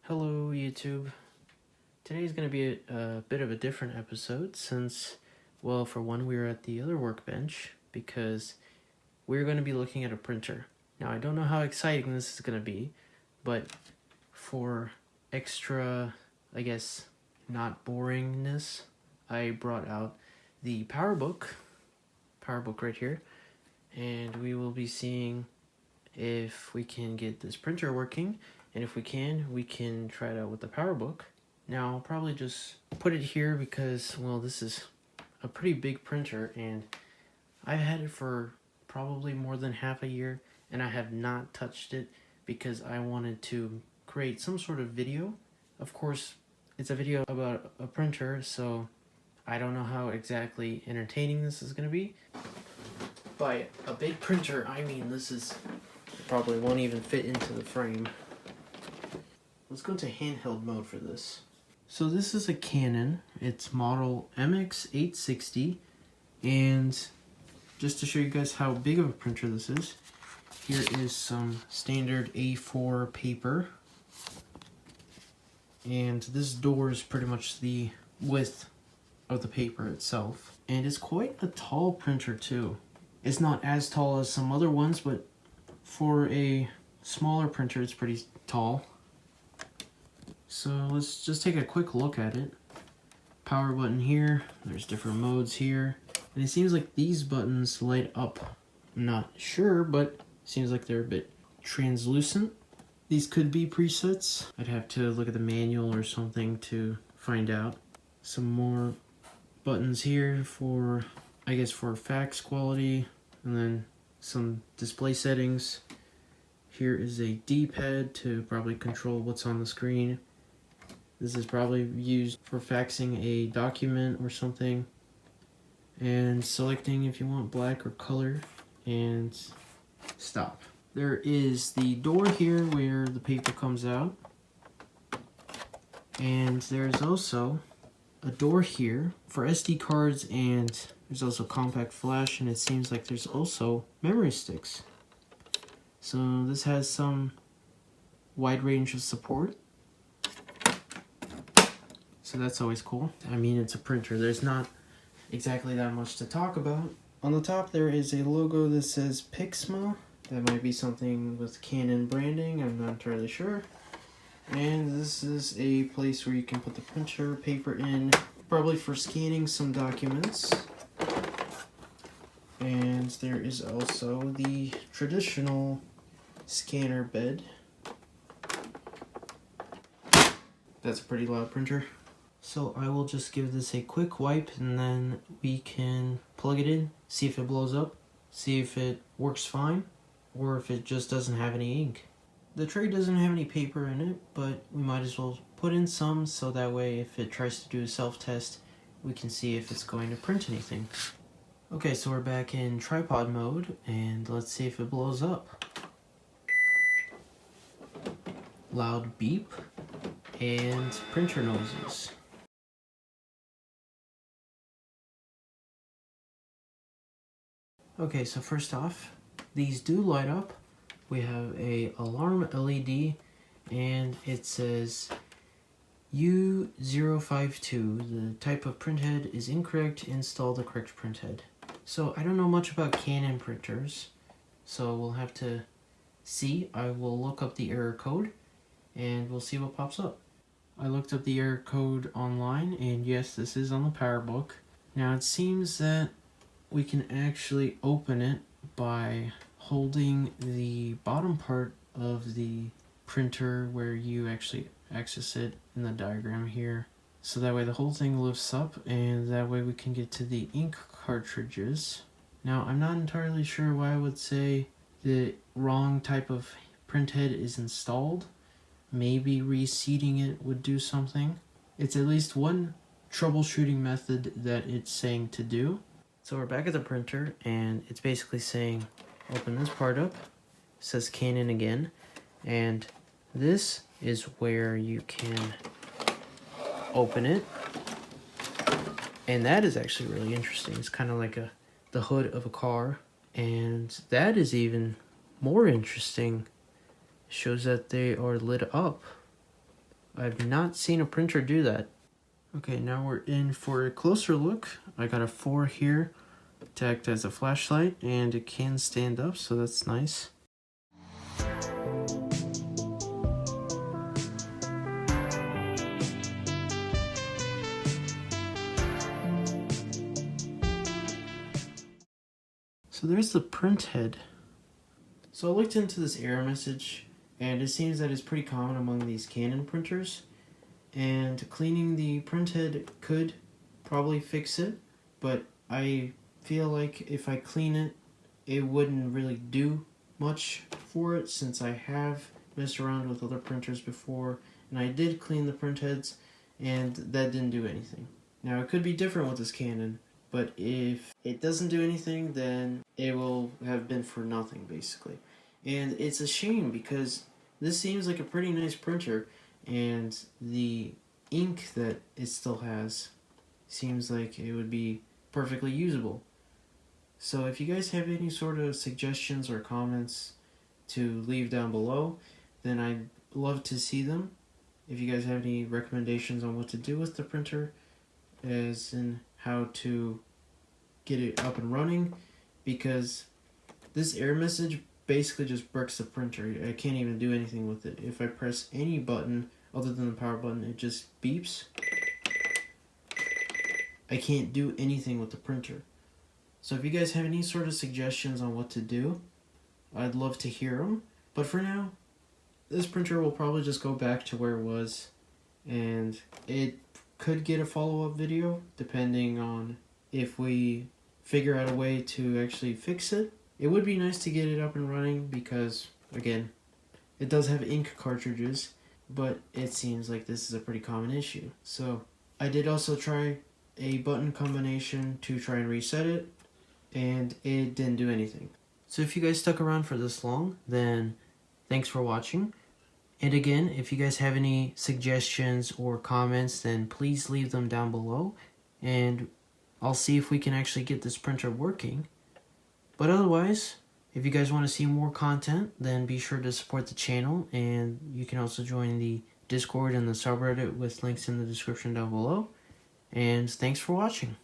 Hello YouTube. Today's going to be a bit of a different episode since, well, for one, we were at the other workbench because we're going to be looking at a printer. Now, I don't know how exciting this is going to be, but for extra, I guess, not boringness, I brought out the PowerBook right here, and we will be seeing if we can get this printer working. And if we can try it out with the PowerBook. Now, I'll probably just put it here because, well, this is a pretty big printer, and I've had it for probably more than half a year, and I have not touched it because I wanted to create some sort of video. Of course, it's a video about a printer, so I don't know how exactly entertaining this is going to be. By a big printer, I mean this probably won't even fit into the frame. Let's go to handheld mode for this. So this is a Canon. It's model MX860. And just to show you guys how big of a printer this is, here is some standard A4 paper. And this door is pretty much the width of the paper itself. And it's quite a tall printer too. It's not as tall as some other ones, but for a smaller printer, it's pretty tall. So let's just take a quick look at it. Power button here, there's different modes here, and it seems like these buttons light up. I'm not sure, but it seems like they're a bit translucent. These could be presets. I'd have to look at the manual or something to find out. Some more buttons here for, I guess, for fax quality, and then some display settings. Here is a D-pad to probably control what's on the screen. This is probably used for faxing a document or something. And selecting if you want black or color. And stop. There is the door here where the paper comes out. And there's also a door here for SD cards, and there's also compact flash, and it seems like there's also memory sticks. So this has some wide range of support. So that's always cool. I mean, it's a printer. There's not exactly that much to talk about. On the top there is a logo that says Pixma. That might be something with Canon branding. I'm not entirely sure. And this is a place where you can put the printer paper in, probably for scanning some documents. And there is also the traditional scanner bed. That's a pretty loud printer. So I will just give this a quick wipe, and then we can plug it in, see if it blows up, see if it works fine, or if it just doesn't have any ink. The tray doesn't have any paper in it, but we might as well put in some so that way if it tries to do a self-test, we can see if it's going to print anything. Okay, so we're back in tripod mode, and let's see if it blows up. Loud beep, and printer noises. Okay, so first off, these do light up. We have a alarm LED, and it says U052. The type of printhead is incorrect. Install the correct printhead. So I don't know much about Canon printers, so we'll have to see. I will look up the error code, and we'll see what pops up. I looked up the error code online, and yes, this is on the PowerBook. Now it seems that we can actually open it by holding the bottom part of the printer where you actually access it in the diagram here. So that way the whole thing lifts up, and that way we can get to the ink cartridges. Now I'm not entirely sure why I would say the wrong type of printhead is installed. Maybe reseating it would do something. It's at least one troubleshooting method that it's saying to do. So we're back at the printer, and it's basically saying open this part up. It says Canon again, and this is where you can open it. And that is actually really interesting. It's kind of like the hood of a car, and that is even more interesting. It shows that they are lit up. I've not seen a printer do that. Okay, now we're in for a closer look. I got a 4 here to act as a flashlight, and it can stand up, so that's nice. So there's the print head. So I looked into this error message, and it seems that it's pretty common among these Canon printers. And cleaning the print head could probably fix it, but I feel like if I clean it, it wouldn't really do much for it, since I have messed around with other printers before, and I did clean the print heads, and that didn't do anything. Now, it could be different with this Canon, but if it doesn't do anything, then it will have been for nothing, basically. And it's a shame, because this seems like a pretty nice printer, and the ink that it still has seems like it would be perfectly usable. So if you guys have any sort of suggestions or comments to leave down below, then I'd love to see them. If you guys have any recommendations on what to do with the printer, as in how to get it up and running, because this error message basically just bricks the printer. I can't even do anything with it. If I press any button other than the power button, it just beeps. I can't do anything with the printer. So if you guys have any sort of suggestions on what to do, I'd love to hear them. But for now, this printer will probably just go back to where it was, and it could get a follow-up video depending on if we figure out a way to actually fix it. It would be nice to get it up and running because, again, it does have ink cartridges, but it seems like this is a pretty common issue. So I did also try a button combination to try and reset it, and it didn't do anything. So if you guys stuck around for this long, then thanks for watching. And again, if you guys have any suggestions or comments, then please leave them down below, and I'll see if we can actually get this printer working. But otherwise, if you guys want to see more content, then be sure to support the channel, and you can also join the Discord and the subreddit with links in the description down below. And thanks for watching.